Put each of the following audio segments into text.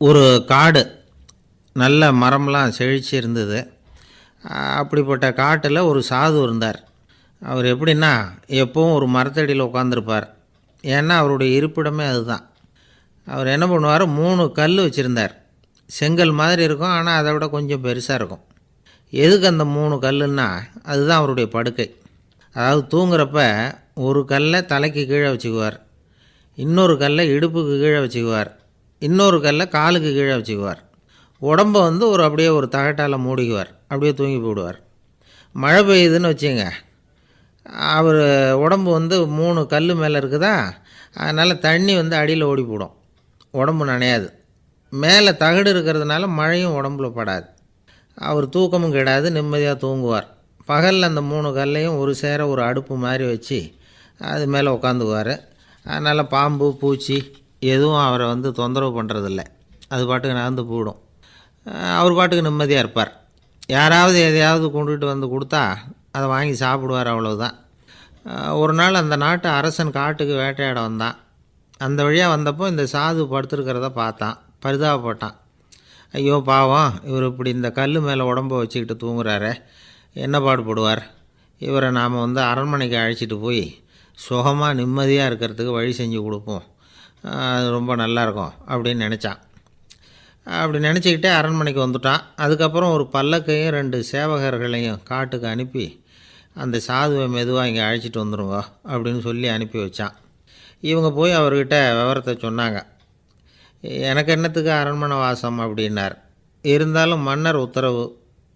ஒரு காடு, நல்ல மரம்லாம் செழிச்சு இருந்தது. அப்படிப்பட்ட காட்டில் ஒரு சாது இருந்தார். அவர் எப்படின்னா, எப்பவும் ஒரு மரத்தடியில் உட்காந்துருப்பார். ஏன்னா அவருடைய இருப்பிடமே அதுதான். அவர் என்ன பண்ணுவார், 3 கல் வச்சுருந்தார். செங்கல் மாதிரி இருக்கும், ஆனால் அதை விட கொஞ்சம் பெருசாக இருக்கும். எதுக்கு அந்த 3 கல்லுன்னா, அதுதான் அவருடைய படுக்கை. அதாவது தூங்குறப்ப ஒரு கல்லை தலைக்கு கீழே வச்சுக்குவார், இன்னொரு கல்லை இடுப்புக்கு கீழே வச்சுக்குவார், இன்னொரு கல்லை காலுக்கு கீழே வச்சுக்குவார். உடம்பை அப்படியே ஒரு தகட்டால் மூடிக்குவார். அப்படியே தூங்கி போடுவார். மழை பெய்யுதுன்னு வச்சுங்க, அவர் உடம்பு 3 கல் மேலே இருக்குதா, அதனால் தண்ணி அடியில் ஓடி போடும், உடம்பு நனையாது. மேலே தகடு இருக்கிறதுனால மழையும் உடம்புல படாது. அவர் தூக்கமும் கெடாது, நிம்மதியாக தூங்குவார். பகலில் அந்த 3 கல்லையும் ஒரு சேர ஒரு அடுப்பு மாதிரி வச்சு அது மேலே உட்காந்துக்குவார். அதனால் பாம்பு பூச்சி எதுவும் அவரை தொந்தரவு பண்ணுறதில்ல. அது பாட்டுக்கு நகர்ந்து போயிடும். அவர் பாட்டுக்கு நிம்மதியாக இருப்பார். யாராவது எதையாவது கொண்டுகிட்டு கொடுத்தா அதை வாங்கி சாப்பிடுவார், அவ்வளவுதான். ஒரு நாள் அந்த நாட்டு அரசன் காட்டுக்கு வேட்டையாட வந்தான். அந்த வழியாக வந்தப்போ இந்த சாது படுத்துருக்கிறத பார்த்தான். பரிதாபப்பட்டான். ஐயோ பாவம், இவர் இப்படி இந்த கல் மேலே உடம்பை வச்சுக்கிட்டு தூங்குறாரே, என்ன பாடுபடுவார். இவரை நாம் அரண்மனைக்கு அழைச்சிட்டு போய் சுகமாக நிம்மதியாக இருக்கிறதுக்கு வழி செஞ்சு கொடுப்போம், அது ரொம்ப நல்லாயிருக்கும் அப்படின்னு நினச்சான். அப்படி நினச்சிக்கிட்டே அரண்மனைக்கு வந்துட்டான். அதுக்கப்புறம் ஒரு பல்லக்கையும் 2 சேவகர்களையும் காட்டுக்கு அனுப்பி அந்த சாதுவை மெதுவாக இங்கே அழைச்சிட்டு வந்துடுங்க அப்படின்னு சொல்லி அனுப்பி வச்சான். இவங்க போய் அவர்கிட்ட விவரத்தை சொன்னாங்க. எனக்கு என்னத்துக்கு அரண்மனை வாசம் அப்படின்னார். இருந்தாலும் மன்னர் உத்தரவு,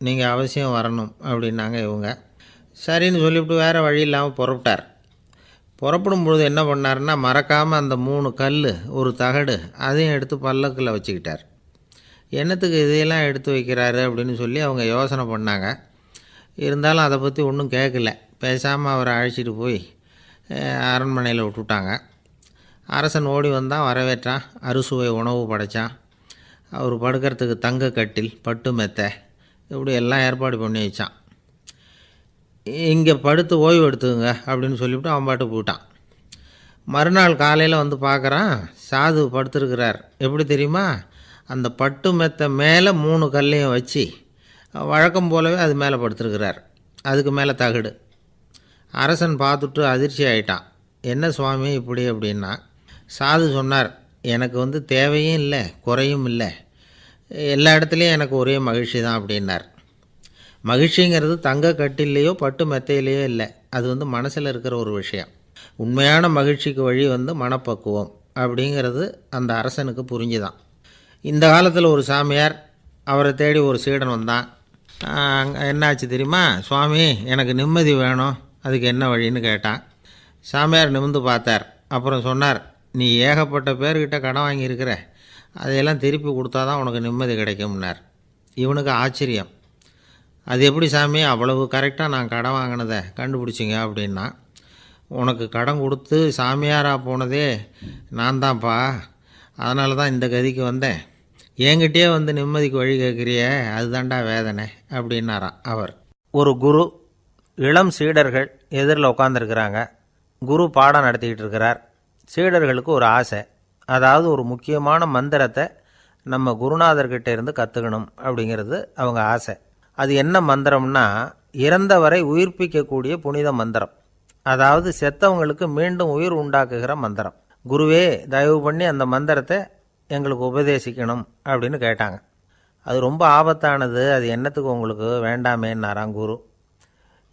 நீங்கள் அவசியம் வரணும் அப்படின்னாங்க இவங்க. சரின்னு சொல்லிவிட்டு வேறு வழி இல்லாமல் புறப்பட்டார். புறப்படும் பொழுது என்ன பண்ணார்னா, மறக்காமல் அந்த 3 கல் ஒரு தகடு அதையும் எடுத்து பல்லக்கில் வச்சுக்கிட்டார். என்னத்துக்கு இதையெல்லாம் எடுத்து வைக்கிறாரு அப்படின்னு சொல்லி அவங்க யோசனை பண்ணாங்க. இருந்தாலும் அதை பற்றி ஒன்றும் கேட்கல. பேசாமல் அவரை அழைச்சிட்டு போய் அரண்மனையில் விட்டுட்டாங்க. அரசன் ஓடி வந்தான், வரவேற்றான், அறுசுவை உணவு படைத்தான். அவர் படுக்கிறதுக்கு தங்க கட்டில், பட்டு மெத்தை, இப்படி எல்லாம் ஏற்பாடு பண்ணி வச்சான். இங்கே படுத்து ஓய்வு எடுத்துக்குங்க அப்படின்னு சொல்லிவிட்டு அவன் பாட்டு போயிட்டான். மறுநாள் காலையில் பார்க்குறான், சாது படுத்துருக்கிறார். எப்படி தெரியுமா, அந்த பட்டு மெத்தை மேலே 3 கல்லையும் வச்சு வழக்கம் போலவே அது மேலே படுத்துருக்கிறார். அதுக்கு மேலே தகடு. அரசன் பார்த்துட்டு அதிர்ச்சி ஆகிட்டான். என்ன சுவாமி இப்படி அப்படின்னா, சாது சொன்னார், எனக்கு தேவையும் இல்லை குறையும் இல்லை, எல்லா இடத்துலையும் எனக்கு ஒரே மகிழ்ச்சி தான் அப்படின்னார். மகிழ்ச்சிங்கிறது தங்க கட்டிலேயோ பட்டு மெத்தையிலேயோ இல்லை, அது மனசில் இருக்கிற ஒரு விஷயம். உண்மையான மகிழ்ச்சிக்கு வழி மனப்பக்குவம் அப்படிங்கிறது அந்த அரசனுக்கு புரிஞ்சுதான். இந்த காலத்தில் ஒரு சாமியார், அவரை தேடி ஒரு சீடன் வந்தான். என்னாச்சு தெரியுமா, சுவாமி எனக்கு நிம்மதி வேணும், அதுக்கு என்ன வழின்னு கேட்டான். சாமியார் நிமிர்ந்து பார்த்தார். அப்புறம் சொன்னார், நீ ஏகப்பட்ட பேர்கிட்ட கடன் வாங்கியிருக்கிற, அதையெல்லாம் திருப்பி கொடுத்தா தான் உனக்கு நிம்மதி கிடைக்கும்னார். இவனுக்கு ஆச்சரியம். அது எப்படி சாமி, அவ்வளவு கரெக்டாக நான் கடன் வாங்கினதை கண்டுபிடிச்சிங்க அப்படின்னா, உனக்கு கடன் கொடுத்து சாமியாராக போனதே நான் தான்ப்பா, அதனால தான் இந்த கதிக்கு வந்தேன். என்கிட்டயே நிம்மதிக்கு வழி கேட்குறிய, அதுதான்டா வேதனை அப்படின்னாராம் அவர். ஒரு குரு, இளம் சீடர்கள் எதிரில் உட்காந்துருக்கிறாங்க. குரு பாடம் நடத்திக்கிட்டு இருக்கிறார். சீடர்களுக்கு ஒரு ஆசை, அதாவது ஒரு முக்கியமான மந்திரத்தை நம்ம குருநாதர்கிட்ட இருந்து கற்றுக்கணும் அப்படிங்கிறது அவங்க ஆசை. அது என்ன மந்திரம்னா, இறந்தவரை உயிர்ப்பிக்கக்கூடிய புனித மந்திரம், அதாவது செத்தவங்களுக்கு மீண்டும் உயிர் உண்டாக்குகிற மந்திரம். குருவே தயவு பண்ணி அந்த மந்திரத்தை எங்களுக்கு உபதேசிக்கணும் அப்படின்னு கேட்டாங்க. அது ரொம்ப ஆபத்தானது, அது என்னத்துக்கு உங்களுக்கு வேண்டாமேன்னாராம் குரு.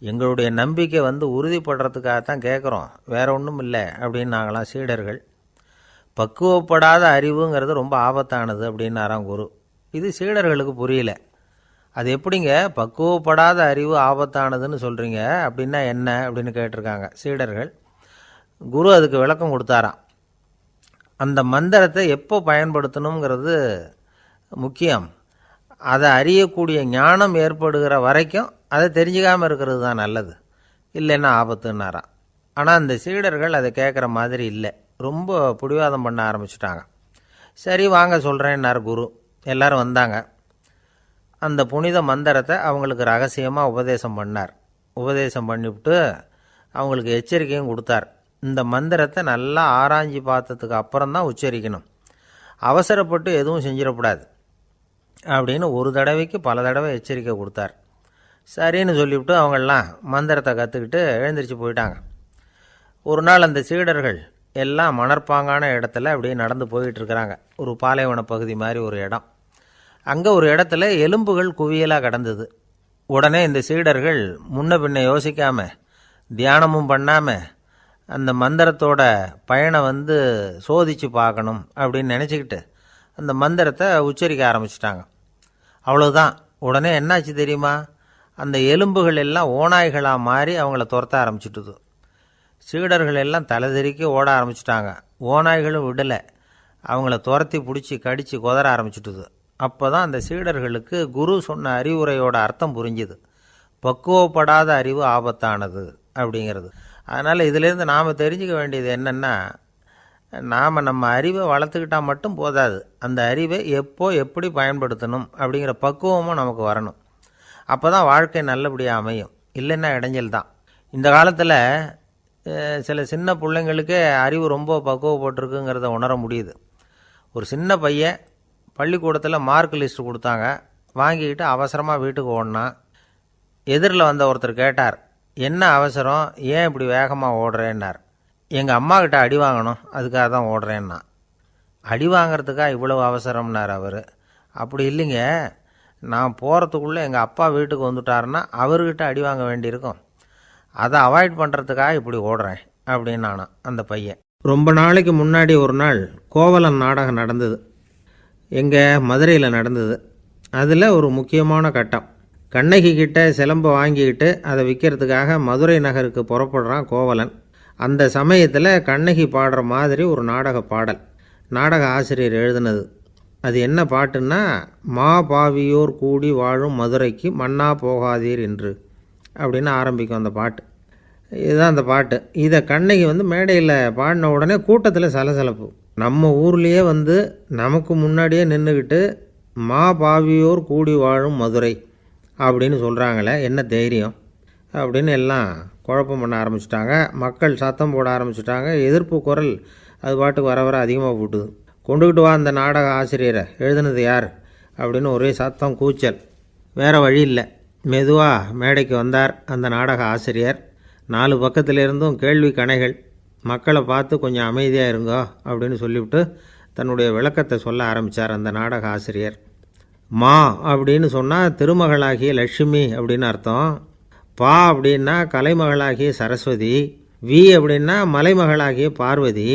எங்களுடைய நம்பிக்கை உறுதிப்படுறதுக்காகத்தான் கேட்குறோம், வேற ஒன்றும் இல்லை அப்படின்னு நாங்களாம் சீடர்கள். பக்குவப்படாத அறிவுங்கிறது ரொம்ப ஆபத்தானது அப்படின்னாராம் குரு. இது சீடர்களுக்கு புரியல. அது எப்படிங்க பக்குவப்படாத அறிவு ஆபத்தானதுன்னு சொல்கிறீங்க, அப்படின்னா என்ன அப்படின்னு கேட்டிருக்காங்க சீடர்கள். குரு அதுக்கு விளக்கம் கொடுத்தாராம். அந்த மந்திரத்தை எப்போ பயன்படுத்தணுங்கிறது முக்கியம். அதை அறியக்கூடிய ஞானம் ஏற்படுகிற வரைக்கும் அதை தெரிஞ்சுக்காமல் இருக்கிறது தான் நல்லது, இல்லைன்னா ஆபத்துன்னாராம். ஆனால் அந்த சீடர்கள் அதை கேட்குற மாதிரி இல்லை, ரொம்ப பிடிவாதம் பண்ண ஆரம்பிச்சுட்டாங்க. சரி வாங்க சொல்கிறேன்னார் குரு. எல்லோரும் வந்தாங்க. அந்த புனித மந்திரத்தை அவங்களுக்கு ரகசியமாக உபதேசம் பண்ணார். உபதேசம் பண்ணிவிட்டு அவங்களுக்கு எச்சரிக்கையும் கொடுத்தார். இந்த மந்திரத்தை நல்லா ஆராய்ச்சி பார்த்ததுக்கு அப்புறம்தான் உச்சரிக்கணும். அவசரப்பட்டு எதுவும் செஞ்சிடக்கூடாது அப்படின்னு ஒரு தடவைக்கு பல தடவை எச்சரிக்கை கொடுத்தார். சரின்னு சொல்லிவிட்டு அவங்கெல்லாம் மந்திரத்தை கற்றுக்கிட்டு எழுந்திரிச்சு போயிட்டாங்க. ஒரு நாள் அந்த சீடர்கள் எல்லாம் மணற்பாங்கான இடத்துல அப்படியே நடந்து போயிட்டுருக்கிறாங்க. ஒரு பாலைவன பகுதி மாதிரி ஒரு இடம். அங்கே ஒரு இடத்துல எலும்புகள் குவியலாக கிடந்தது. உடனே இந்த சீடர்கள் முன்ன பின்ன யோசிக்காமல், தியானமும் பண்ணாமல், அந்த மந்திரத்தோட பயனை சோதித்து பார்க்கணும் அப்படின்னு நினச்சிக்கிட்டு அந்த மந்திரத்தை உச்சரிக்க ஆரம்பிச்சிட்டாங்க. அவ்வளோதான். உடனே என்னாச்சு தெரியுமா? அந்த எலும்புகள் எல்லாம் ஓநாய்களாக மாறி அவங்கள துரத்த ஆரம்பிச்சுட்டுது. சீடர்கள் எல்லாம் தலைதெறிக்க ஓட ஆரம்பிச்சிட்டாங்க. ஓநாய்களும் விடலை, அவங்கள துரத்தி பிடிச்சி கடித்து கொதற ஆரம்பிச்சுட்டுது. அப்போ தான் அந்த சீடர்களுக்கு குரு சொன்ன அறிவுரையோட அர்த்தம் புரிஞ்சுது. பக்குவப்படாத அறிவு ஆபத்தானது அப்படிங்கிறது. அதனால் இதிலேருந்து நாம் தெரிஞ்சுக்க வேண்டியது என்னென்னா, நாம் நம்ம அறிவை வளர்த்துக்கிட்டால் மட்டும் போதாது, அந்த அறிவை எப்போ எப்படி பயன்படுத்தணும் அப்படிங்கிற பக்குவமும் நமக்கு வரணும். அப்போ தான் வாழ்க்கை நல்லபடியாக அமையும். இல்லைன்னா இடைஞ்சல் தான். இந்த காலத்தில் சில சின்ன பிள்ளைங்களுக்கே அறிவு ரொம்ப பக்குவப்பட்டிருக்குங்கிறத உணர முடியுது. ஒரு சின்ன பையன் பள்ளிக்கூடத்தில் மார்க் லிஸ்ட் கொடுத்தாங்க, வாங்கிக்கிட்டு அவசரமாக வீட்டுக்கு ஓடினான். எதிரில் வந்த ஒருத்தர் கேட்டார், என்ன அவசரம், ஏன் இப்படி வேகமாக ஓடுறேன்னார். எங்கள் அம்மா கிட்ட அடி வாங்கணும், அதுக்காக தான் ஓடுறேன்னா. அடி வாங்கிறதுக்காக இவ்வளவு அவசரம்னார் அவர். அப்படி இல்லைங்க, நான் போகிறதுக்குள்ளே எங்கள் அப்பா வீட்டுக்கு வந்துட்டாருன்னா அவர்கிட்ட அடி வாங்க வேண்டியிருக்கும், அதை அவாய்ட் பண்ணுறதுக்காக இப்படி ஓடுறேன் அப்படின்னு நானான் அந்த பையன். ரொம்ப நாளைக்கு முன்னாடி ஒரு நாள் கோவலன் நாடகம் நடந்தது. எங்கள் மதுரையில் நடந்தது. அதில் ஒரு முக்கியமான கட்டம். கண்ணகி கிட்ட சிலம்பை வாங்கிக்கிட்டு அதை விற்கிறதுக்காக மதுரை நகருக்கு புறப்படுறான் கோவலன். அந்த சமயத்தில் கண்ணகி பாடுற மாதிரி ஒரு நாடக பாடல் நாடக ஆசிரியர் எழுதினது. அது என்ன பாட்டுன்னா, மா பாவியோர் கூடி வாழும் மதுரைக்கு மன்னா போகாதீர் என்று அப்படின்னு ஆரம்பிக்கும் அந்த பாட்டு. இதுதான் அந்த பாட்டு. இதை கண்ணகி மேடையில் பாடின உடனே கூட்டத்தில் சலசலப்பு. நம்ம ஊர்லேயே நமக்கு முன்னாடியே நின்றுக்கிட்டு மா பாவியோர் கூடி வாழும் மதுரை அப்படின்னு சொல்கிறாங்களே, என்ன தைரியம் அப்படின்னு எல்லாம் குழப்பம் பண்ண ஆரம்பிச்சிட்டாங்க. மக்கள் சத்தம் போட ஆரம்பிச்சிட்டாங்க. எதிர்ப்பு குரல் அது பாட்டுக்கு வர வர அதிகமாக போட்டுது. கொண்டுக்கிட்டு வா அந்த நாடக ஆசிரியரை, எழுதுனது யார் அப்படின்னு ஒரே சத்தம், கூச்சல். வேறு வழி இல்லை. மெதுவாக மேடைக்கு வந்தார் அந்த நாடக ஆசிரியர். 4 பக்கத்திலிருந்தும் கேள்வி கணைகள். மக்களை பார்த்து கொஞ்சம் அமைதியாக இருங்கோ அப்படின்னு சொல்லிவிட்டு தன்னுடைய விளக்கத்தை சொல்ல ஆரம்பித்தார் அந்த நாடக ஆசிரியர். மா அப்படின்னு சொன்னால் திருமகளாகிய லட்சுமி அப்படின்னு அர்த்தம். பா அப்படின்னா கலைமகளாகிய சரஸ்வதி. வி அப்படின்னா மலைமகளாகிய பார்வதி.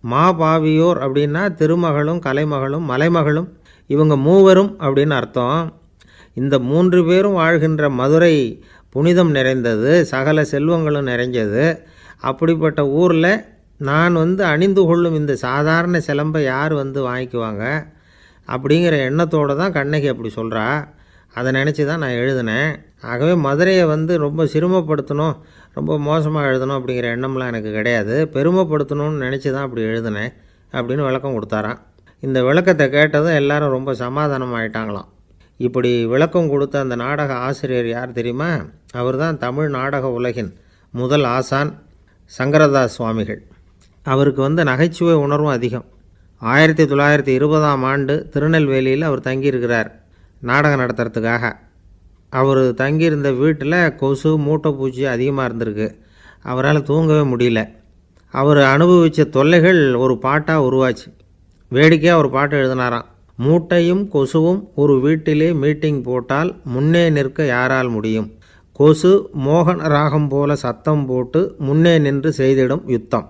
மா பாவியோர் அப்படின்னா திருமகளும் கலைமகளும் மலைமகளும், இவங்க மூவரும் அப்படின்னு அர்த்தம். இந்த 3 பேரும் வாழ்கின்ற மதுரை புனிதம் நிறைந்தது, சகல செல்வங்களும் நிறைஞ்சது. அப்படிப்பட்ட ஊரில் நான் அணிந்து கொள்ளும் இந்த சாதாரண சிலம்பை யார் வாங்கிக்குவாங்க அப்படிங்கிற எண்ணத்தோடு தான் கண்ணகி அப்படி சொல்கிறா. அதை நினச்சி தான் நான் எழுதினேன். ஆகவே மதுரையை ரொம்ப சிரமப்படுத்தணும், ரொம்ப மோசமாக எழுதணும் அப்படிங்கிற எண்ணம்லாம் எனக்கு கிடையாது. பெருமைப்படுத்தணும்னு நினச்சி தான் அப்படி எழுதினேன் அப்படின்னு விளக்கம் கொடுத்தாராம். இந்த விளக்கத்தை கேட்டதும் எல்லாரும் ரொம்ப சமாதானம் ஆகிட்டாங்களாம். இப்படி விளக்கம் கொடுத்த அந்த நாடக ஆசிரியர் யார் தெரியுமா? அவர் தான் தமிழ் நாடக உலகின் முதல் ஆசான் சங்கரதாஸ் சுவாமிகள். அவருக்கு நகைச்சுவை உணர்வும் அதிகம். 1920ஆம் ஆண்டு திருநெல்வேலியில் அவர் தங்கியிருக்கிறார் நாடகம் நடத்துறதுக்காக. அவர் தங்கியிருந்த வீட்டில் கொசு மூட்டைப்பூச்சி அதிகமாக இருந்திருக்கு. அவரால் தூங்கவே முடியல. அவர் அனுபவித்த தொல்லைகள் ஒரு பாட்டாக உருவாச்சு. வேடிக்கையாக ஒரு பாட்டு எழுதினாராம். மூட்டையும் கொசுவும் ஒரு வீட்டிலே மீட்டிங் போட்டால் முன்னே நிற்க யாரால் முடியும்? கொசு மோகன ராகம் போல சத்தம் போட்டு முன்னே நின்று செய்திடும் யுத்தம்.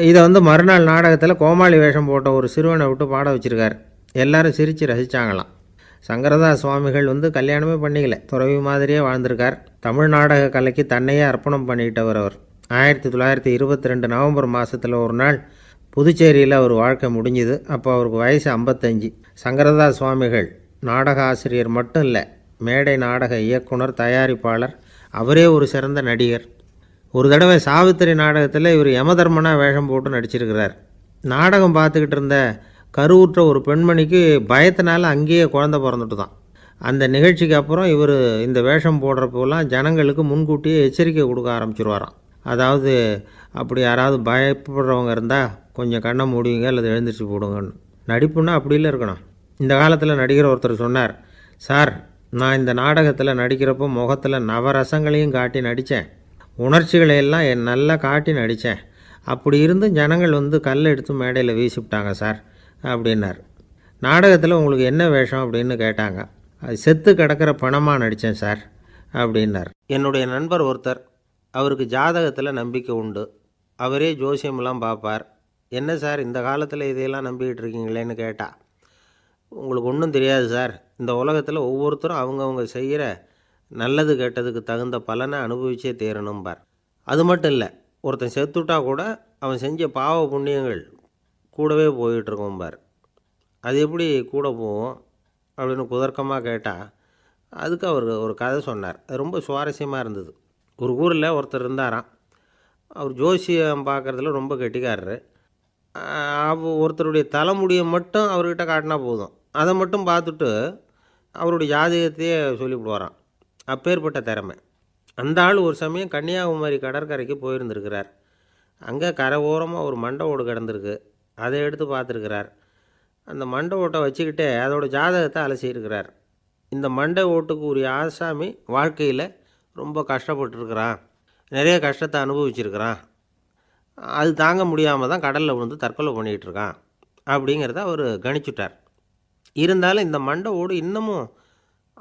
இதை மறுநாள் நாடகத்தில் கோமாளி வேஷம் போட்ட ஒரு சிறுவனை விட்டு பாட வச்சுருக்கார். எல்லாரும் சிரித்து ரசித்தாங்களாம். சங்கரதாஸ் சுவாமிகள் கல்யாணமே பண்ணிக்கல, துறவி மாதிரியே வாழ்ந்திருக்கார். தமிழ் நாடக கலைக்கு தன்னையே அர்ப்பணம் பண்ணிக்கிட்டவர் அவர். 1922 நவம்பர் மாதத்தில் ஒரு நாள் புதுச்சேரியில் அவர் வாழ்க்கை முடிஞ்சுது. அப்போ அவருக்கு வயசு 55. சங்கரதாஸ் சுவாமிகள் நாடக ஆசிரியர் மட்டும் இல்லை, மேடை நாடக இயக்குனர், தயாரிப்பாளர், அவரே ஒரு சிறந்த நடிகர். ஒரு தடவை சாவித்திரி நாடகத்தில் இவர் யமதர்மனாக வேஷம் போட்டு நடிச்சிருக்கிறார். நாடகம் பார்த்துக்கிட்டு இருந்த கருவுற்ற ஒரு பெண்மணிக்கு பயத்தினால அங்கேயே குழந்தை பிறந்துட்டு தான். அந்த நிகழ்ச்சிக்கு அப்புறம் இவர் இந்த வேஷம் போடுறப்போலாம் ஜனங்களுக்கு முன்கூட்டியே எச்சரிக்கை கொடுக்க ஆரம்பிச்சிருவாராம். அதாவது அப்படி யாராவது பயப்படுறவங்க இருந்தால் கொஞ்சம் கண்ணை மூடிங்க அல்லது எழுந்திரிச்சு போடுங்கன்னு. நடிப்புன்னா அப்படில இருக்கணும். இந்த காலத்தில் நடிகர் ஒருத்தர் சொன்னார், சார் நான் இந்த நாடகத்தில் நடிக்கிறப்போ முகத்தில் நவரசங்களையும் காட்டி நடித்தேன், உணர்ச்சிகளையெல்லாம் நல்லா காட்டி நடித்தேன். அப்படி இருந்தும் ஜனங்கள் வந்து கல் எடுத்து மேடையில் வீசிவிட்டாங்க சார் அப்படின்னார். நாடகத்தில் உங்களுக்கு என்ன வேஷம் அப்படின்னு கேட்டாங்க. அது செத்து கிடக்கிற பணமாக நடித்தேன் சார் அப்படின்னார். என்னுடைய நண்பர் ஒருத்தர், அவருக்கு ஜாதகத்தில் நம்பிக்கை உண்டு. அவரே ஜோசியமெல்லாம் பார்ப்பார். என்ன சார் இந்த காலத்தில் இதையெல்லாம் நம்பிக்கிட்டு இருக்கீங்களேன்னு கேட்டால், உங்களுக்கு ஒன்றும் தெரியாது சார், இந்த உலகத்தில் ஒவ்வொருத்தரும் அவங்கவுங்க செய்கிற நல்லது கெட்டதுக்கு தகுந்த பலனை அனுபவிச்சே தீரணும்பார். அது மட்டும் இல்லை, ஒருத்தன் செத்துட்டா கூட அவன் செஞ்ச பாவ புண்ணியங்கள் கூடவே போயிட்டுருக்கோம்பார். அது எப்படி கூட போகும் அப்படின்னு குதர்க்கமாக கேட்டால், அதுக்கு அவர் ஒரு கதை சொன்னார். அது ரொம்ப சுவாரஸ்யமாக இருந்தது. ஒரு ஊரில் ஒருத்தர் இருந்தாராம். அவர் ஜோசியம் பார்க்குறதுல ரொம்ப கெட்டிக்காரரு. ஒருத்தருடைய தலைமுடியை மட்டும் அவர்கிட்ட காட்டினா போதும், அதை மட்டும் பார்த்துட்டு அவருடைய ஜாதகத்தையே சொல்லிவிடுவாராம். அப்பேற்பட்ட திறமை. அந்த ஆள் ஒரு சமயம் கன்னியாகுமரி கடற்கரைக்கு போயிருந்திருக்கிறார். அங்கே கரை ஓரமாக ஒரு மண்டை ஓடு கிடந்திருக்கு. அதை எடுத்து பார்த்துருக்கிறார். அந்த மண்டை ஓட்டை வச்சுக்கிட்டே அதோட ஜாதகத்தை அலசியிருக்கிறார். இந்த மண்டை ஓட்டுக்கு உரிய ஆசாமி வாழ்க்கையில் ரொம்ப கஷ்டப்பட்டுருக்கிறான், நிறைய கஷ்டத்தை அனுபவிச்சிருக்கிறான், அது தாங்க முடியாமல் தான் கடலில் விழுந்து தற்கொலை பண்ணிகிட்டு இருக்கான் அப்படிங்கிறத அவர் கணிச்சுட்டார். இருந்தாலும் இந்த மண்டை ஓடு இன்னமும்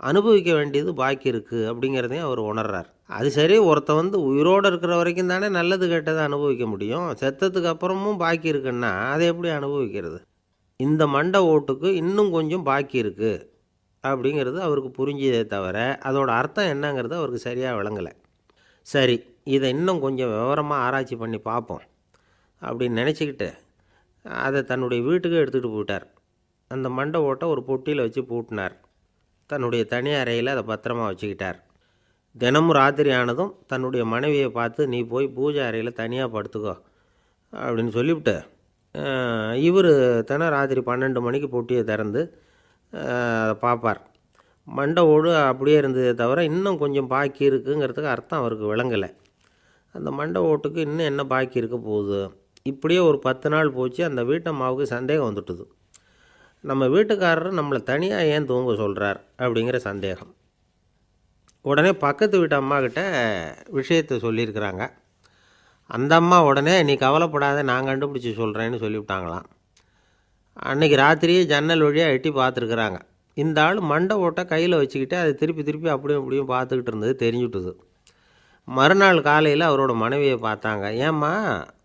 அனுபவிக்க வேண்டியது பாக்கி இருக்குது அப்படிங்கிறதையும் அவர் உணர்றார். அது சரி, ஒருத்தன் வந்து உயிரோடு இருக்கிற வரைக்கும் தானே நல்லது கெட்டதை அனுபவிக்க முடியும். செத்ததுக்கு அப்புறமும் பாக்கி இருக்குன்னா அதை எப்படி அனுபவிக்கிறது? இந்த மண்டை ஓட்டுக்கு இன்னும் கொஞ்சம் பாக்கி இருக்குது அப்படிங்கிறது அவருக்கு புரிஞ்சதே தவிர அதோட அர்த்தம் என்னங்கிறது அவருக்கு சரியாக விளங்கலை. சரி, இதை இன்னும் கொஞ்சம் விவரமாக ஆராய்ச்சி பண்ணி பார்ப்போம் அப்படின்னு நினச்சிக்கிட்டு அதை தன்னுடைய வீட்டுக்கு எடுத்துகிட்டு போயிட்டார். அந்த மண்டை ஓட்டை ஒரு பொட்டியில் வச்சு பூட்டினார். தன்னுடைய தனி அறையில் அதை பத்திரமா வச்சுக்கிட்டார். தினமும் ராத்திரி ஆனதும் தன்னுடைய மனைவியை பார்த்து, நீ போய் பூஜை அறையில் தனியாக படுத்துக்கோ அப்படின்னு சொல்லிவிட்டு, இவர் தினம் ராத்திரி 12 மணிக்கு பொட்டியை திறந்து அதை பார்ப்பார். மண்டை ஓடு அப்படியே இருந்ததே தவிர இன்னும் கொஞ்சம் பாக்கி இருக்குங்கிறதுக்கு அர்த்தம் அவருக்கு விளங்கலை. அந்த மண்டை ஓட்டுக்கு இன்னும் என்ன பாக்கி இருக்க போகுது? இப்படியே ஒரு 10 நாள் போச்சு. அந்த வீட்டம்மாவுக்கு சந்தேகம் வந்துட்டுது. நம்ம வீட்டுக்காரர் நம்மளை தனியாக ஏன் தூங்க சொல்கிறார் அப்படிங்கிற சந்தேகம். உடனே பக்கத்து வீட்டு அம்மாக்கிட்ட விஷயத்தை சொல்லியிருக்கிறாங்க. அந்த அம்மா உடனே, நீ கவலைப்படாத, நான் கண்டுபிடிச்சி சொல்கிறேன்னு சொல்லிவிட்டாங்களாம். அன்றைக்கி ராத்திரியே ஜன்னல் வழியாக எட்டி பார்த்துருக்குறாங்க. இந்த ஆள் மண்டை ஓட்டை கையில் வச்சுக்கிட்டு அதை திருப்பி திருப்பி அப்படியும் இப்படியும் பார்த்துக்கிட்டு இருந்தது தெரிஞ்சுட்டுது. மறுநாள் காலையில் அவரோட மனைவியை பார்த்தாங்க. ஏம்மா,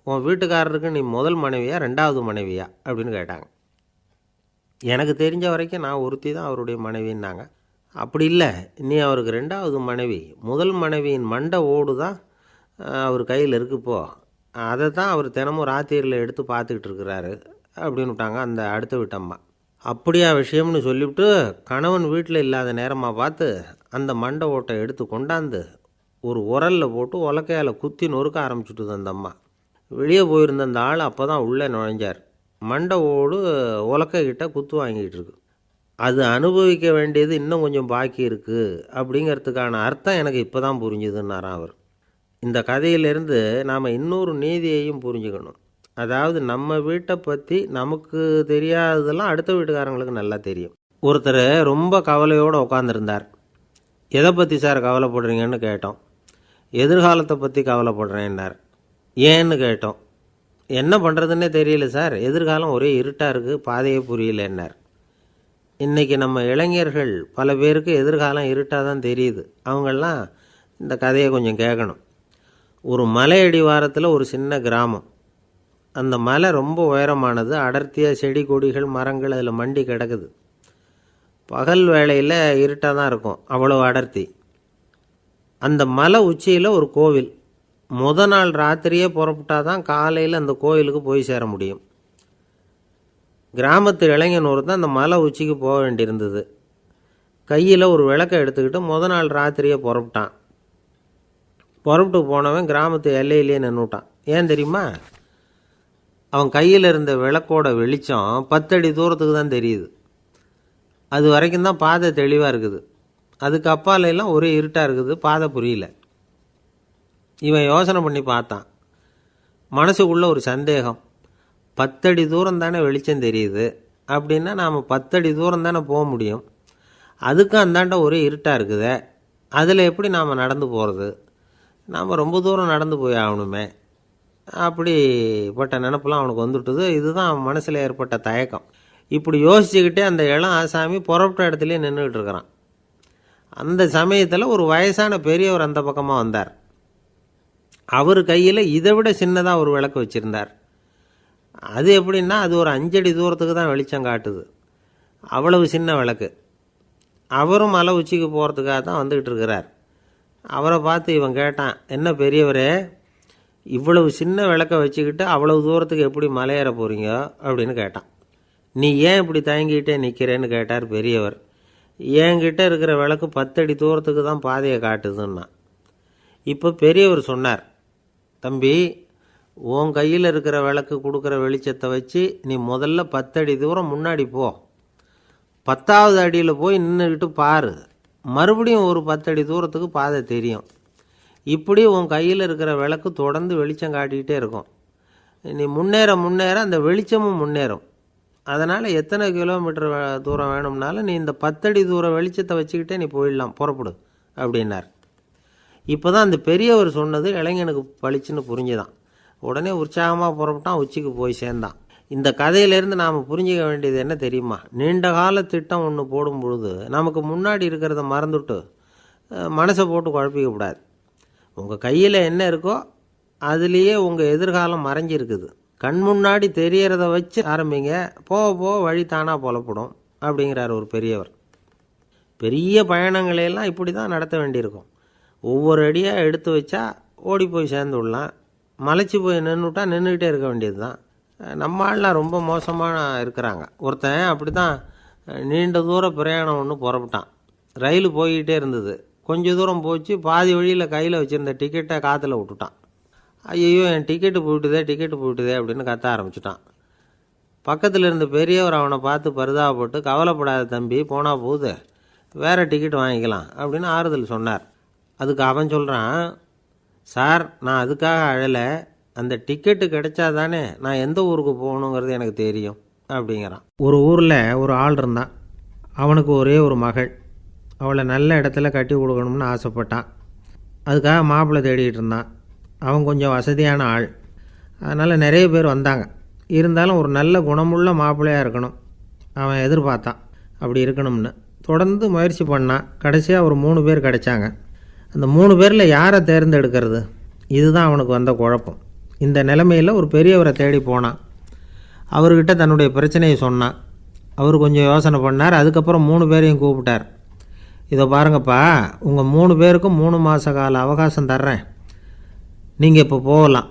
உன் வீட்டுக்காரருக்கு நீ முதல் மனைவியா 2வது மனைவியா அப்படின்னு கேட்டாங்க. எனக்கு தெரிஞ்ச வரைக்கும் நான் ஒருத்தி தான் அவருடைய மனைவின்னாங்க. அப்படி இல்லை, நீ அவருக்கு 2வது மனைவி. முதல் மனைவியின் மண்டை ஓடு தான் அவர் கையில் இருக்குப்போ, அதை தான் அவர் தினமும் ராத்திரியில் எடுத்து பார்த்துக்கிட்டு இருக்கிறாரு அப்படின்னு விட்டாங்க அந்த அடுத்த வீட்டம்மா. அப்படியா விஷயம்னு சொல்லிவிட்டு கணவன் வீட்டில் இல்லாத நேரமாக பார்த்து அந்த மண்டை ஓட்டை எடுத்து கொண்டாந்து ஒரு உரலில் போட்டு உலக்கையால் குத்தி நொறுக்க ஆரம்பிச்சுட்டுது அந்த அம்மா. வெளியே போயிருந்த அந்த ஆள் அப்போ தான் உள்ளே நுழைஞ்சார். மண்டை ஓடு உலக்கைக்கிட்ட குத்து வாங்கிட்டு இருக்கு. அது அனுபவிக்க வேண்டியது இன்னும் கொஞ்சம் பாக்கி இருக்குது அப்படிங்கிறதுக்கான அர்த்தம் எனக்கு இப்போ தான் புரிஞ்சுதுன்னாராம் அவர். இந்த கதையிலேருந்து நாம் இன்னொரு நீதியையும் புரிஞ்சுக்கணும். அதாவது நம்ம வீட்டை பற்றி நமக்கு தெரியாததெல்லாம் அடுத்த வீட்டுக்காரங்களுக்கு நல்லா தெரியும். ஒருத்தர் ரொம்ப கவலையோடு உட்காந்துருந்தார். எதை பற்றி சார் கவலைப்படுறீங்கன்னு கேட்டோம். எதிர்காலத்தை பற்றி கவலைப்படுறேன்னார். ஏன்னு கேட்டோம். என்ன பண்ணுறதுன்னே தெரியல சார், எதிர்காலம் ஒரே இருட்டாக இருக்குது, பாதையே புரியலன்னார். இன்றைக்கி நம்ம இளைஞர்கள் பல பேருக்கு எதிர்காலம் இருட்டாக தான் தெரியுது. அவங்கெல்லாம் இந்த கதையை கொஞ்சம் கேட்கணும். ஒரு மலை அடிவாரத்தில் ஒரு சின்ன கிராமம். அந்த மலை ரொம்ப உயரமானது. அடர்த்தியாக செடி கொடிகள் மரங்கள் அதில் மண்டி கிடக்குது. பகல் வேளையில் இருட்டாக தான் இருக்கும், அவ்வளோ அடர்த்தி. அந்த மலை உச்சியில் ஒரு கோவில். நாள் ராத்திரியே புறப்பட்டால் தான் காலையில் அந்த கோயிலுக்கு போய் சேர முடியும். கிராமத்து இளைஞன் ஒருத்தன் அந்த மலை உச்சிக்கு போக வேண்டியிருந்தது. கையில் ஒரு விளக்கை எடுத்துக்கிட்டு நாள் ராத்திரியே புறப்பட்டான். புறப்பட்டு போனவன் கிராமத்து எல்லையிலேயே நின்றுட்டான். ஏன் தெரியுமா? அவன் கையில் இருந்த விளக்கோட வெளிச்சம் 10 அடி தூரத்துக்கு தான் தெரியுது. அது வரைக்கும் தான் பாதை தெளிவாக இருக்குது. அதுக்கு அப்பாலெல்லாம் ஒரே இருட்டாக இருக்குது, பாதை புரியல. இவன் யோசனை பண்ணி பார்த்தான். மனசுக்குள்ள ஒரு சந்தேகம். 10 அடி தூரம் தானே வெளிச்சம் தெரியுது, அப்படின்னா நாம் 10 அடி தூரம் தானே போக முடியும். அதுக்கும் அந்தாண்ட ஒரே இருட்டாக இருக்குதே, அதில் எப்படி நாம் நடந்து போகிறது? நாம் ரொம்ப தூரம் நடந்து போய் ஆகணுமே. அப்படிப்பட்ட நினப்பெல்லாம் அவனுக்கு வந்துவிட்டது. இதுதான் அவன் மனசில் ஏற்பட்ட தயக்கம். இப்படி யோசிச்சுக்கிட்டே அந்த இளம் ஆசாமி புறப்பட்ட இடத்துலையே நின்றுக்கிட்டு இருக்கிறான். அந்த சமயத்தில் ஒரு வயசான பெரியவர் அந்த பக்கமாக வந்தார். அவர் கையில் இதை விட சின்னதாக ஒரு விளக்கு வச்சுருந்தார். அது எப்படின்னா அது ஒரு 5 அடி தூரத்துக்கு தான் வெளிச்சம் காட்டுது. அவ்வளவு சின்ன விளக்கு. அவரும் மலை உச்சிக்கு போகிறதுக்காக தான் வந்துக்கிட்டு இருக்கிறார். அவரை பார்த்து இவன் கேட்டான், என்ன பெரியவரே, இவ்வளவு சின்ன விளக்கை வச்சுக்கிட்டு அவ்வளவு தூரத்துக்கு எப்படி மலையேற போகிறீங்க அப்படின்னு கேட்டான். நீ ஏன் இப்படி தயங்கிட்டே நிற்கிறேன்னு கேட்டார் பெரியவர். என்கிட்ட இருக்கிற விளக்கு 10 அடி தூரத்துக்கு தான் பாதையை காட்டுதுன்னா. இப்போ பெரியவர் சொன்னார், தம்பி, உன் கையில் இருக்கிற விளக்கு கொடுக்குற வெளிச்சத்தை வச்சு நீ முதல்ல 10 அடி தூரம் முன்னாடி போ. 10வது அடியில் போய் நின்றுக்கிட்டு பாரு, மறுபடியும் ஒரு 10 அடி தூரத்துக்கு பாதை தெரியும். இப்படி உன் கையில் இருக்கிற விளக்கு தொடர்ந்து வெளிச்சம் காட்டிக்கிட்டே இருக்கும். நீ முன்னேற முன்னேற அந்த வெளிச்சமும் முன்னேறும். அதனால் எத்தனை கிலோமீட்டர் தூரம் வேணும்னாலும் நீ இந்த 10 அடி தூரம் வெளிச்சத்தை வச்சுக்கிட்டே நீ போயிடலாம், புறப்படு அப்படின்னார். இப்போ தான் அந்த பெரியவர் சொன்னது இளைஞனுக்கு பளிச்சுன்னு புரிஞ்சுதான். உடனே உற்சாகமாக புறப்பட்டான், உச்சிக்கு போய் சேர்ந்தான். இந்த கதையிலேருந்து நாம் புரிஞ்சிக்க வேண்டியது என்ன தெரியுமா? நீண்ட கால திட்டம் ஒன்று போடும் பொழுது நமக்கு முன்னாடி இருக்கிறத மறந்துவிட்டு மனசை போட்டு குழப்பிக்கக்கூடாது. உங்கள் கையில் என்ன இருக்கோ அதுலேயே உங்கள் எதிர்காலம் மறைஞ்சிருக்குது. கண் முன்னாடி தெரியறத வச்சு ஆரம்பிங்க, போக போக வழி தானாக புலப்படும் அப்படிங்கிறார் ஒரு பெரியவர். பெரிய பயணங்களையெல்லாம் இப்படி தான் நடத்த வேண்டியிருக்கும். ஒவ்வொரு அடியாக எடுத்து வச்சா ஓடி போய் சேர்ந்து விடலாம். மலைச்சி போய் நின்றுட்டா நின்றுக்கிட்டே இருக்க வேண்டியது தான். நம்ம ஆள்லாம் ரொம்ப மோசமாக இருக்கிறாங்க. ஒருத்தன் அப்படி தான் நீண்ட தூர பிரயாணம் ஒன்று புறப்பட்டான். ரயில் போய்கிட்டே இருந்தது. கொஞ்சம் தூரம் போச்சு, பாதி வழியில் கையில் வச்சுருந்த டிக்கெட்டை காற்றுல விட்டுட்டான். ஐயோ, என் டிக்கெட்டு போயிட்டுதே அப்படின்னு கத்த ஆரம்பிச்சிட்டான். பக்கத்தில் இருந்த பெரியவர் அவனை பார்த்து பரிதாபப்பட்டு, கவலைப்படாத தம்பி, போனால் போகுது, வேறு டிக்கெட் வாங்கிக்கலாம் அப்படின்னு ஆறுதல் சொன்னார். அதுக்கு அவன் சொல்கிறான், சார், நான் அதுக்காக அழலை, அந்த டிக்கெட்டு கிடைச்சா தானே நான் எந்த ஊருக்கு போகணுங்கிறது எனக்கு தெரியும் அப்படிங்கிறான். ஒரு ஊரில் ஒரு ஆள் இருந்தான். அவனுக்கு ஒரே ஒரு மகள். அவளை நல்ல இடத்துல கட்டி கொடுக்கணும்னு ஆசைப்பட்டான். அதுக்காக மாப்பிள்ளை தேடிக்கிட்டு இருந்தான். அவன் கொஞ்சம் வசதியான ஆள், அதனால் நிறைய பேர் வந்தாங்க. இருந்தாலும் ஒரு நல்ல குணமுள்ள மாப்பிள்ளையாக இருக்கணும் அவன் எதிர்பார்த்தான். அப்படி இருக்கணும்னு தொடர்ந்து முயற்சி பண்ணான். கடைசியாக ஒரு 3 பேர் கிடைச்சாங்க. அந்த 3 பேரில் யாரை தேர்ந்தெடுக்கிறது? இதுதான் அவனுக்கு வந்த குழப்பம். இந்த நிலைமையில் ஒரு பெரியவரை தேடி போனான். அவர்கிட்ட தன்னுடைய பிரச்சனையை சொன்னான். அவர் கொஞ்சம் யோசனை பண்ணார். அதுக்கப்புறம் 3 பேரையும் கூப்பிட்டார். இதை பாருங்கப்பா, உங்கள் 3 பேருக்கும் 3 மாத கால அவகாசம் தர்றேன். நீங்கள் இப்போ போகலாம்.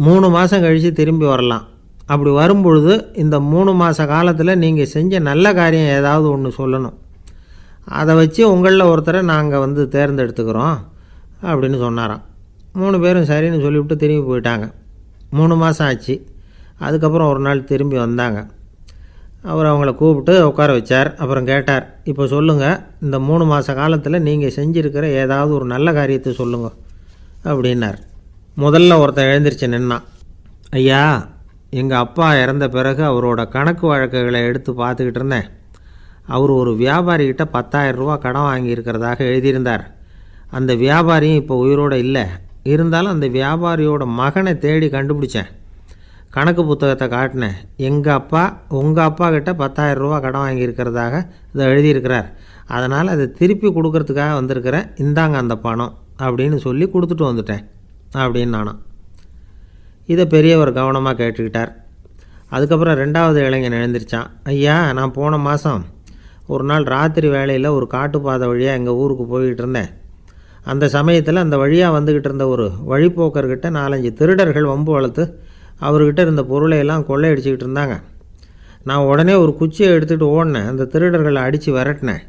3 மாதம் கழித்து திரும்பி வரலாம். அப்படி வரும்பொழுது இந்த 3 மாத காலத்தில் நீங்கள் செஞ்ச நல்ல காரியம் ஏதாவது ஒன்று சொல்லணும். அதை வச்சு உங்களில் ஒருத்தரை நாங்கள் தேர்ந்தெடுத்துக்கிறோம் அப்படின்னு சொன்னாராம். 3 பேரும் சரின்னு சொல்லிவிட்டு திரும்பி போயிட்டாங்க. 3 மாதம் ஆச்சு. அதுக்கப்புறம் ஒரு நாள் திரும்பி வந்தாங்க. அவர் அவங்கள கூப்பிட்டு உட்கார வச்சார். அப்புறம் கேட்டார், இப்போ சொல்லுங்கள், இந்த 3 மாத காலத்தில் நீங்கள் செஞ்சுருக்கிற ஏதாவது ஒரு நல்ல காரியத்தை சொல்லுங்கள் அப்படின்னார். முதல்ல ஒருத்தன் எழுந்திரிச்சு நின்னான். ஐயா, எங்கள் அப்பா இறந்த பிறகு அவரோட கணக்கு வழக்குகளை எடுத்து பார்த்துக்கிட்டு இருந்தேன். அவர் ஒரு வியாபாரிகிட்ட 10,000 ரூபா கடன் வாங்கியிருக்கிறதாக எழுதியிருந்தார். அந்த வியாபாரியும் இப்போ உயிரோடு இல்லை. இருந்தாலும் அந்த வியாபாரியோட மகனை தேடி கண்டுபிடிச்சேன். கணக்கு புத்தகத்தை காட்டினேன். உங்கள் அப்பா கிட்ட 10,000 ரூபா கடன் வாங்கியிருக்கிறதாக இதை எழுதியிருக்கிறார். அதனால் அதை திருப்பி கொடுக்கறதுக்காக வந்திருக்கிறேன். இந்தாங்க அந்த பணம் அப்படின்னு சொல்லி கொடுத்துட்டு வந்துட்டேன் அப்படின்னு நானும். இதை பெரியவர் கவனமாக கேட்டுக்கிட்டார். அதுக்கப்புறம் 2வது இளைஞன் எழுந்திரிச்சான். ஐயா, நான் போன மாதம் ஒரு நாள் ராத்திரி வேளையில் ஒரு காட்டுப்பாதை வழியாக எங்கள் ஊருக்கு போய்கிட்டு இருந்தேன். அந்த சமயத்தில் அந்த வழியாக வந்துக்கிட்டு இருந்த ஒரு வழிப்போக்கர்கிட்ட 4-5 திருடர்கள் வம்பு வளர்த்து அவர்கிட்ட இருந்த பொருளையெல்லாம் கொள்ளையடிச்சிக்கிட்டு இருந்தாங்க. நான் உடனே ஒரு குச்சியை எடுத்துகிட்டு ஓடினேன். அந்த திருடர்களை அடித்து விரட்டினேன்.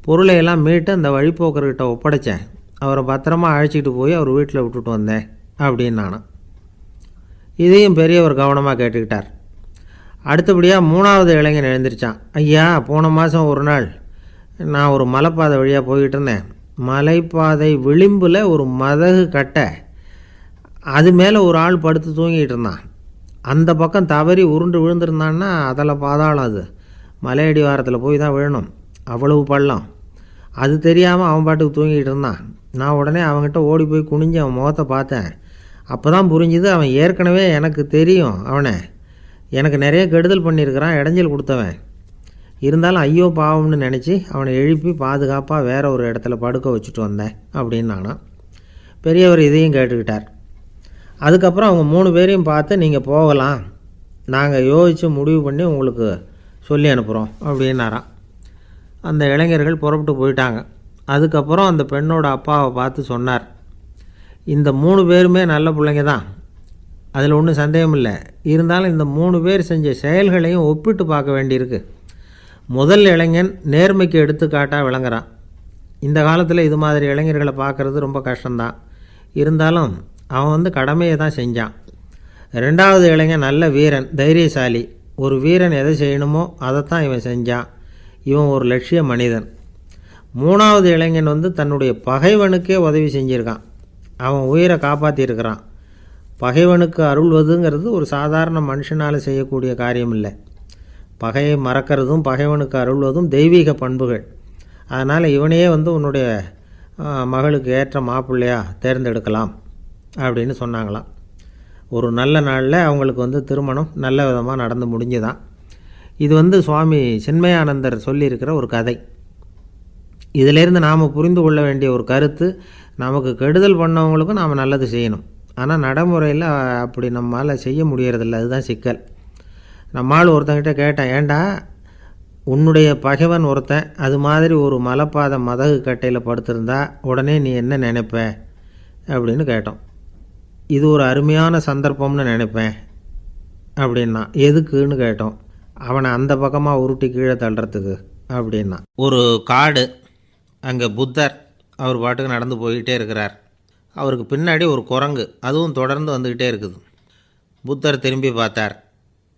பொருளையெல்லாம் மீட்டு அந்த வழிப்போக்கர்கிட்ட ஒப்படைச்சேன். அவரை பத்திரமா அழைச்சிக்கிட்டு போய் அவர் வீட்டில் விட்டுட்டு வந்தேன் அப்படின்னு நானும். இதையும் பெரியவர் கவனமாக கேட்டுக்கிட்டார். அடுத்தபடியாக 3வது இளைஞன் எழுந்திரிச்சான். ஐயா, போன மாதம் ஒரு நாள் நான் ஒரு மலைப்பாதை வழியாக போய்கிட்டு இருந்தேன். மலைப்பாதை விளிம்பில் ஒரு மதகு கட்டை, அது மேலே ஒரு ஆள் படுத்து தூங்கிட்டு இருந்தான். அந்த பக்கம் தவறி உருண்டு விழுந்திருந்தான்னா அதில் பாதாளம். மலையடி வாரத்தில் போய் தான் விழணும், அவ்வளவு பள்ளம். அது தெரியாமல் அவன் பாட்டுக்கு தூங்கிட்டு இருந்தான். நான் உடனே அவன்கிட்ட ஓடி போய் குனிஞ்சு அவன் முகத்தை பார்த்தேன். அப்போ தான் புரிஞ்சுது, அவன் ஏற்கனவே எனக்கு தெரியும். அவனை எனக்கு நிறைய கெடுதல் பண்ணியிருக்கிறான், இடைஞ்சல் கொடுத்தவன். இருந்தாலும் ஐயோ பாவம்னு நினச்சி அவனை எழுப்பி பாதுகாப்பாக வேறு ஒரு இடத்துல படுக்க வச்சுட்டு வந்தேன் அப்படின்னு நானும். பெரியவர் இதையும் கேட்டுக்கிட்டார். அதுக்கப்புறம் அவங்க 3 பேரையும் பார்த்து, நீங்கள் போகலாம், நாங்கள் யோசித்து முடிவு பண்ணி உங்களுக்கு சொல்லி அனுப்புகிறோம் அப்படின்னாராம். அந்த இளைஞர்கள் புறப்பட்டு போயிட்டாங்க. அதுக்கப்புறம் அந்த பெண்ணோட அப்பாவை பார்த்து சொன்னார், இந்த 3 பேருமே நல்ல பிள்ளைங்க தான், அதில் ஒன்றும் சந்தேகம் இல்லை. இருந்தாலும் இந்த 3 பேர் செஞ்ச செயல்களையும் ஒப்பிட்டு பார்க்க வேண்டியிருக்கு. முதல் இளைஞன் நேர்மைக்கு எடுத்துக்காட்டாக விளங்குறான். இந்த காலத்தில் இது மாதிரி இளைஞர்களை பார்க்குறது ரொம்ப கஷ்டம்தான். இருந்தாலும் அவன் கடமையை தான் செஞ்சான். 2வது இளைஞன் நல்ல வீரன், தைரியசாலி. ஒரு வீரன் எதை செய்யணுமோ அதைத்தான் இவன் செஞ்சான். இவன் ஒரு லட்சிய மனிதன். 3வது இளைஞன் தன்னுடைய பகைவனுக்கே உதவி செஞ்சுருக்கான். அவன் உயிரை காப்பாற்றியிருக்கிறான். பகைவனுக்கு அருள்வதுங்கிறது ஒரு சாதாரண மனுஷனால் செய்யக்கூடிய காரியம் இல்லை. பகையை மறக்கிறதும் பகைவனுக்கு அருள்வதும் தெய்வீக பண்புகள். அதனால் இவனையே உன்னுடைய மகளுக்கு ஏற்ற மாப்பிள்ளையாக தேர்ந்தெடுக்கலாம் அப்படின்னு சொன்னாங்களாம். ஒரு நல்ல நாளில் அவங்களுக்கு திருமணம் நல்ல விதமாக நடந்து முடிஞ்சுதான். இது சுவாமி சின்மயானந்தர் சொல்லியிருக்கிற ஒரு கதை. இதிலேருந்து நாம் புரிந்து கொள்ள வேண்டிய ஒரு கருத்து, நமக்கு கெடுதல் பண்ணவங்களுக்கும் நாம் நல்லது செய்யணும். ஆனால் நடைமுறையில் அப்படி நம்மளால் செய்ய முடியறதில்ல. அதுதான் சிக்கல். நம்மால் ஒருத்தங்கிட்ட கேட்டேன், ஏண்டா உன்னுடைய பகைவன் ஒருத்தன் அது மாதிரி ஒரு மலைப்பாதை மதகு கட்டையில் படுத்திருந்தா உடனே நீ என்ன நினைப்ப அப்படின்னு கேட்டோம். இது ஒரு அருமையான சந்தர்ப்பம்னு நினைப்பேன் அப்படின்னா. எதுக்குன்னு கேட்டோம். அவனை அந்த பக்கமாக உருட்டி கீழே தள்ளுறதுக்கு அப்படின்னா. ஒரு காடு, அங்கே புத்தர் அவர் பாட்டுக்கு நடந்து போய்கிட்டே இருக்கிறார். அவருக்கு பின்னாடி ஒரு குரங்கு, அதுவும் தொடர்ந்து வந்துக்கிட்டே இருக்குது. புத்தர் திரும்பி பார்த்தார்.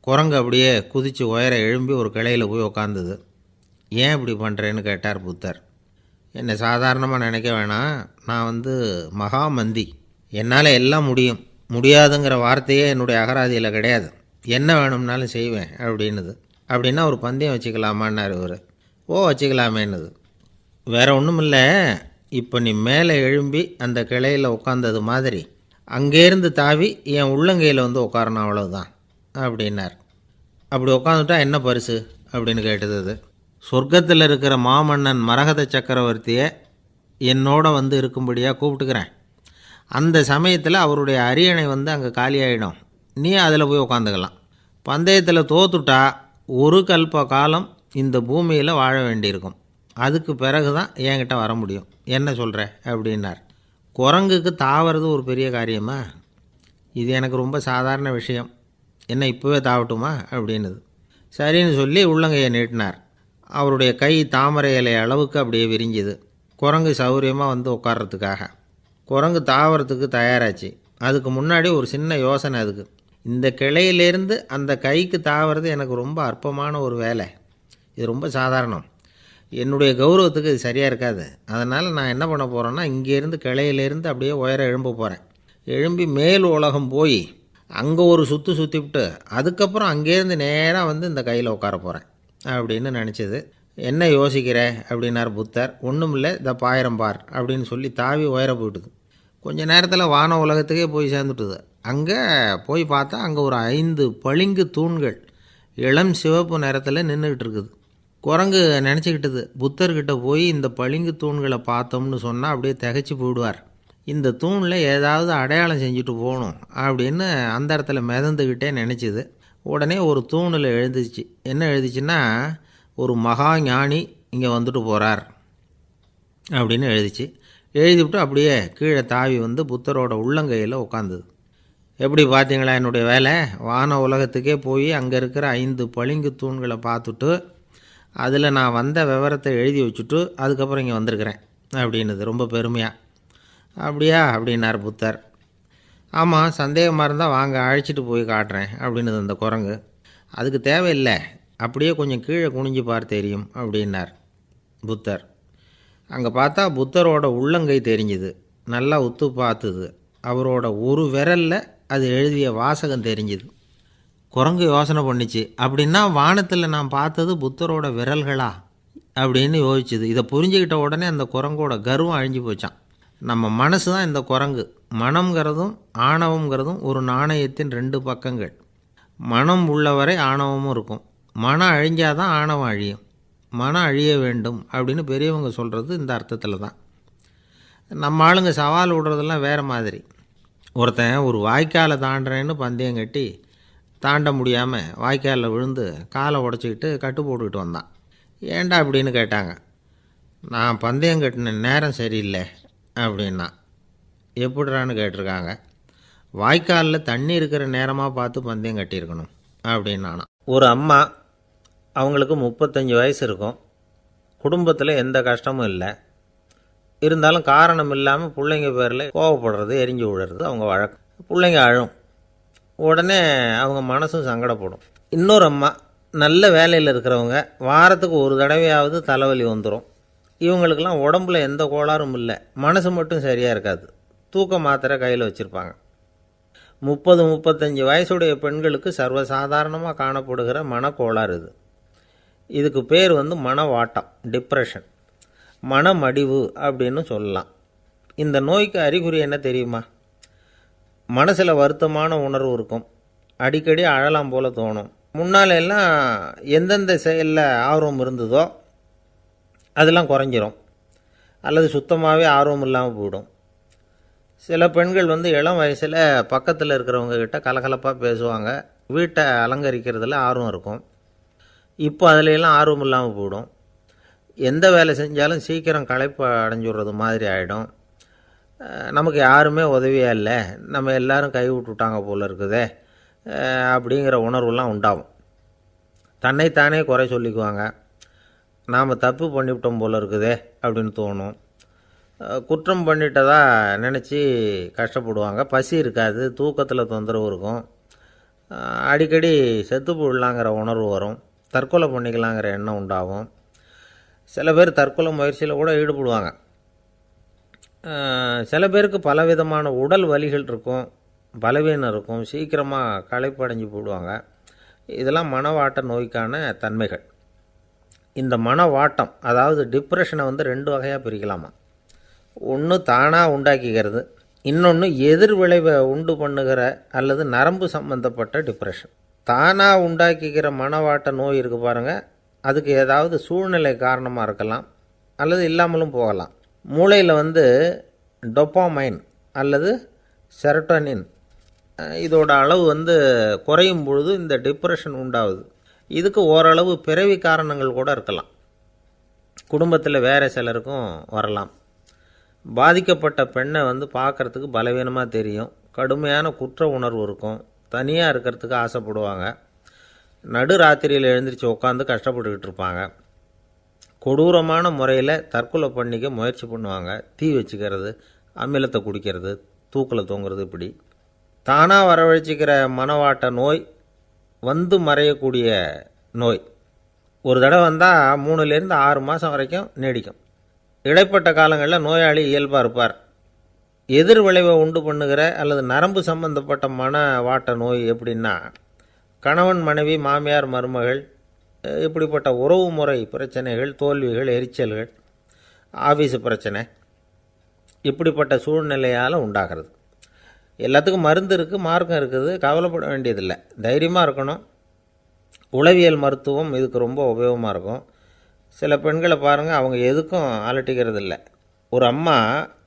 குரங்கு அப்படியே குதித்து உயர எழும்பி ஒரு கிளையில் போய் உக்காந்துது. ஏன் இப்படி பண்ணுறேன்னு கேட்டார் புத்தர். என்னை சாதாரணமாக நினைக்க வேணாம், நான் மகாமந்தி, என்னால் எல்லாம் முடியும், முடியாதுங்கிற வார்த்தையே என்னுடைய அகராதியில் கிடையாது, என்ன வேணும்னாலும் செய்வேன் அப்படின்னுது. அப்படின்னா ஒரு பந்தயம் வச்சுக்கலாமான்னார் இவர். ஓ வச்சுக்கலாமேன்னுது. வேறு ஒன்றும் இல்லை, இப்போ நீ மேலே எழும்பி அந்த கிளையில் உட்காந்தது மாதிரி அங்கேருந்து தாவி என் உள்ளங்கையில் உட்காரணும், அவ்வளவுதான் அப்படின்னார். அப்படி உட்காந்துட்டா என்ன பரிசு அப்படின்னு கேட்டது அது. சொர்க்கத்தில் இருக்கிற மாமன்னன் மரகத சக்கரவர்த்தியை என்னோட இருக்கும்படியாக கூப்பிட்டுக்கிறேன். அந்த சமயத்தில் அவருடைய அரியணை அங்கே காலியாகிடும், நீ அதில் போய் உட்காந்துக்கலாம். பந்தயத்தில் தோத்துட்டா ஒரு கல்ப காலம் இந்த பூமியில் வாழ வேண்டியிருக்கும், அதுக்கு பிறகு தான் என்கிட்ட வர முடியும், என்ன சொல்கிற அப்படின்னார். குரங்குக்கு தாவறது ஒரு பெரிய காரியமா? இது எனக்கு ரொம்ப சாதாரண விஷயம், என்ன இப்போவே தாவட்டுமா அப்படின்னுது. சரின்னு சொல்லி உள்ளங்கையை நீட்டினார். அவருடைய கை தாமரை இலை அளவுக்கு அப்படியே விரிஞ்சுது. குரங்கு சௌகரியமாக உட்கார்றதுக்காக. குரங்கு தாவறதுக்கு தயாராச்சு. அதுக்கு முன்னாடி ஒரு சின்ன யோசனை அதுக்கு. இந்த கிளையிலேருந்து அந்த கைக்கு தாவறது எனக்கு ரொம்ப அற்பமான ஒரு வேலை, இது ரொம்ப சாதாரணம், என்னுடைய கௌரவத்துக்கு இது சரியாக இருக்காது. அதனால் நான் என்ன பண்ண போகிறேன்னா, இங்கேருந்து கிளையிலேருந்து அப்படியே உயர எழும்ப போகிறேன். எழும்பி மேல் உலகம் போய் அங்கே ஒரு சுற்றிவிட்டு அதுக்கப்புறம் அங்கேருந்து நேராக இந்த கையில் உட்கார போகிறேன் அப்படின்னு நினச்சிது. என்ன யோசிக்கிற அப்படின்னார் புத்தர். ஒன்றும் இல்லை, இந்த பாயிரம் பார் அப்படின்னு சொல்லி தாவி உயர போயிட்டுது. கொஞ்ச நேரத்தில் வான உலகத்துக்கே போய் சேர்ந்துட்டுது. அங்கே போய் பார்த்தா அங்கே ஒரு 5 பளிங்கு தூண்கள் இளம் சிவப்பு நிறத்தில் நின்றுக்கிட்டு இருக்குது. குரங்கு நினச்சிக்கிட்டது, புத்தர்கிட்ட போய் இந்த பளிங்கு தூண்களை பார்த்தோம்னு சொன்னால் அப்படியே திகைச்சு போயிடுவார், இந்த தூணில் ஏதாவது அடையாளம் செஞ்சுட்டு போகணும் அப்படின்னு அந்த இடத்துல மிதந்துக்கிட்டே நினச்சிது. உடனே ஒரு தூணில் எழுந்துச்சு. என்ன எழுதிச்சுன்னா, ஒரு மகா ஞானி இங்கே வந்துட்டு போகிறார் அப்படின்னு எழுதிச்சு. எழுதிவிட்டு அப்படியே கீழே தாவி புத்தரோட உள்ளங்கையில் உட்காந்துது. எப்படி பார்த்தீங்களா என்னுடைய வேலை? வான உலகத்துக்கே போய் அங்கே இருக்கிற 5 பளிங்கு தூண்களை பார்த்துட்டு அதில் நான் வந்த விவரத்தை எழுதி வச்சுட்டு அதுக்கப்புறம் இங்கே வந்திருக்கிறேன் அப்படின்னுது ரொம்ப பெருமையாக. அப்படியா அப்படின்னார் புத்தர். ஆமாம், சந்தேகமாக இருந்தால் வாங்க, அழைச்சிட்டு போய் காட்டுறேன் அப்படின்னுது அந்த குரங்கு. அதுக்கு தேவையில்லை, அப்படியே கொஞ்சம் கீழே குனிஞ்சு பார்த்து தெரியும் அப்படின்னார் புத்தர். அங்கே பார்த்தா புத்தரோட உள்ளங்கை தெரிஞ்சுது. நல்லா உத்து பார்த்துது. அவரோட ஒரு விரலில் அது எழுதிய வாசகம் தெரிஞ்சுது. குரங்கு யோசனை பண்ணிச்சு, அப்படின்னா வானத்தில் நான் பார்த்தது புத்தரோட விரல்களா அப்படின்னு யோசிச்சுது. இதை புரிஞ்சுக்கிட்ட உடனே அந்த குரங்கோட கர்வம் அழிஞ்சு போச்சான். நம்ம மனசு தான் இந்த குரங்கு. மனம்ங்கிறதும் ஆணவங்கிறதும் ஒரு நாணயத்தின் 2 பக்கங்கள். மனம் உள்ளவரை ஆணவமும் இருக்கும். மனம் அழிஞ்சாதான் ஆணவம் அழியும். மனம் அழிய வேண்டும் அப்படின்னு பெரியவங்க சொல்கிறது இந்த அர்த்தத்தில் தான். நம்ம ஆளுங்க சவால் விடுறதெல்லாம் வேறு மாதிரி. ஒருத்தன் ஒரு வாய்க்காலை தாண்டுறேன்னு பந்தயம் கட்டி தாண்ட முடியாமல் வாய்க்காலில் விழுந்து காலை உடச்சிக்கிட்டு கட்டு போட்டுக்கிட்டு வந்தான். ஏன்டா அப்படின்னு கேட்டாங்க. நான் பந்தயம் கட்டின நேரம் சரியில்லை அப்படின்னா. எப்படிறான்னு கேட்டிருக்காங்க. வாய்க்காலில் தண்ணி இருக்கிற நேரமாக பார்த்து பந்தயம் கட்டியிருக்கணும் அப்படின்னானா. ஒரு அம்மா, அவங்களுக்கு 35 வயசு இருக்கும். குடும்பத்தில் எந்த கஷ்டமும் இல்லை. இருந்தாலும் காரணம் இல்லாமல் பிள்ளைங்க பேரில் கோவப்படுறது, எரிஞ்சு விழுறது அவங்க வழக்கம். பிள்ளைங்க அழும். உடனே அவங்க மனசும் சங்கடப்படும். இன்னொரு அம்மா, நல்ல வேலையில் இருக்கிறவங்க, வாரத்துக்கு ஒரு தடவையாவது தலைவலி வந்துடும். இவங்களுக்கெல்லாம் உடம்புல எந்த கோளாறும் இல்லை, மனசு மட்டும் சரியாக இருக்காது. தூக்க மாத்திரை கையில் வச்சுருப்பாங்க. 30-35 வயசுடைய பெண்களுக்கு சர்வசாதாரணமாக காணப்படுகிற மனக்கோளாறு இது. இதுக்கு பேர் மனவாட்டம், டிப்ரெஷன், மனமடிவு அப்படின்னு சொல்லலாம். இந்த நோய்க்கு அறிகுறி என்ன தெரியுமா? மனசில் வருத்தமான உணர்வு இருக்கும். அடிக்கடி அழலாம் போல தோணும். முன்னால் எல்லாம் எந்தெந்த செயலில் ஆர்வம் இருந்ததோ அதெல்லாம் குறைஞ்சிரும், அல்லது சுத்தமாகவே ஆர்வம் இல்லாமல் போயிடும். சில பெண்கள் இளம் வயசில் பக்கத்தில் இருக்கிறவங்க கிட்ட கலகலப்பாக பேசுவாங்க. வீட்டை அலங்கரிக்கிறதுல ஆர்வம் இருக்கும். இப்போ அதிலெல்லாம் ஆர்வம் இல்லாமல் போயிடும். எந்த வேலை செஞ்சாலும் சீக்கிரம் களைப்பு அடைஞ்சுடுறது மாதிரி ஆகிடும். நமக்கு யாருமே உதவியாக இல்லை, நம்ம எல்லோரும் கை விட்டுட்டாங்க போல் இருக்குதே அப்படிங்கிற உணர்வுலாம் உண்டாகும். தன்னைத்தானே குறை சொல்லிக்குவாங்க. நாம் தப்பு பண்ணிவிட்டோம் போல் இருக்குதே அப்படின்னு தோணும். குற்றம் பண்ணிட்டதா நினச்சி கஷ்டப்படுவாங்க. பசி இருக்காது, தூக்கத்தில் தொந்தரவு இருக்கும். அடிக்கடி செத்து போடலாங்கிற உணர்வு வரும். தற்கொலை பண்ணிக்கலாங்கிற எண்ணம் உண்டாகும். சில பேர் தற்கொலை முயற்சியில் கூட ஈடுபடுவாங்க. சில பேருக்கு பலவிதமான உடல் வலிகள் இருக்கும், பலவீனம் இருக்கும், சீக்கிரமாக களைப்படைஞ்சு போடுவாங்க. இதெல்லாம் மனவாட்ட நோய்க்கான தன்மைகள். இந்த மனவாட்டம், அதாவது டிப்ரெஷனை 2 வகையாக பிரிக்கலாமா. ஒன்று தானாக உண்டாக்கிக்கிறது, இன்னொன்று எதிர் விளைவை உண்டு பண்ணுகிற அல்லது நரம்பு சம்பந்தப்பட்ட டிப்ரெஷன். தானாக உண்டாக்கிக்கிற மனவாட்ட நோய் இருக்குது பாருங்கள், அதுக்கு ஏதாவது சூழ்நிலை காரணமாக இருக்கலாம், அல்லது இல்லாமலும் போகலாம். மூளையில் டொப்பாமைன் அல்லது செரட்டோனின் இதோட அளவு குறையும் பொழுது இந்த டிப்ரெஷன் உண்டாகுது. இதுக்கு ஓரளவு பிறவி காரணங்கள் கூட இருக்கலாம். குடும்பத்தில் வேறு சிலருக்கும் வரலாம். பாதிக்கப்பட்ட பெண்ணை பார்க்குறதுக்கு பலவீனமாக தெரியும். கடுமையான குற்ற உணர்வு இருக்கும். தனியாக இருக்கிறதுக்கு ஆசைப்படுவாங்க. நடு ராத்திரியில் எழுந்திரிச்சு உட்காந்து கஷ்டப்பட்டுக்கிட்டு இருப்பாங்க. கொடூரமான முறையில் தற்கொலை பண்ணிக்க முயற்சி பண்ணுவாங்க. தீ வச்சுக்கிறது, அமிலத்தை குடிக்கிறது, தூக்கில் தூங்குறது. இப்படி தானாக வரவழைச்சிக்கிற மனவாட்ட நோய் மறையக்கூடிய நோய். ஒரு தடவை வந்தால் 3லேருந்து 6 மாதம் வரைக்கும் நீடிக்கும். இடைப்பட்ட காலங்களில் நோயாளி இயல்பாக இருப்பார். எதிர் விளைவை உண்டு பண்ணுகிற அல்லது நரம்பு சம்பந்தப்பட்ட மனவாட்ட நோய் எப்படின்னா, கணவன் மனைவி, மாமியார் மருமகள், இப்படிப்பட்ட உறவு முறை பிரச்சனைகள், தோல்விகள், எரிச்சல்கள், ஆஃபீஸு பிரச்சனை, இப்படிப்பட்ட சூழ்நிலையால் உண்டாகிறது. எல்லாத்துக்கும் மருந்து இருக்குது, மார்க்கம் இருக்குது, கவலைப்பட வேண்டியதில்லை, தைரியமாக இருக்கணும். உளவியல் மருத்துவம் இதுக்கு ரொம்ப உபயோகமாக இருக்கும். சில பெண்களை பாருங்கள், அவங்க எதுக்கும் அலட்டிக்கிறது இல்லை. ஒரு அம்மா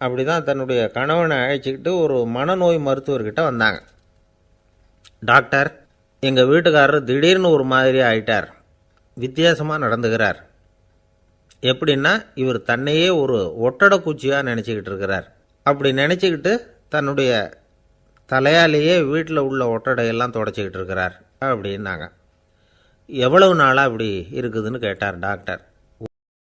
அப்படி தான் தன்னுடைய கணவனை அழைச்சிக்கிட்டு ஒரு மனநோய் மருத்துவர்கிட்ட வந்தாங்க. டாக்டர், எங்கள் வீட்டுக்காரர் திடீர்னு ஒரு மாதிரி ஆயிட்டார், வித்தியாசமாக நடந்துக்கிறார். எப்படின்னா, இவர் தன்னையே ஒரு ஒட்டடை குச்சியாக நினச்சிக்கிட்டு இருக்கிறார். அப்படி நினச்சிக்கிட்டு தன்னுடைய தலையாலேயே வீட்டில் உள்ள ஒட்டடையெல்லாம் தொடச்சிக்கிட்டு இருக்கிறார் அப்படின்னாங்க. எவ்வளவு நாளாக இப்படி இருக்குதுன்னு கேட்டார் டாக்டர்.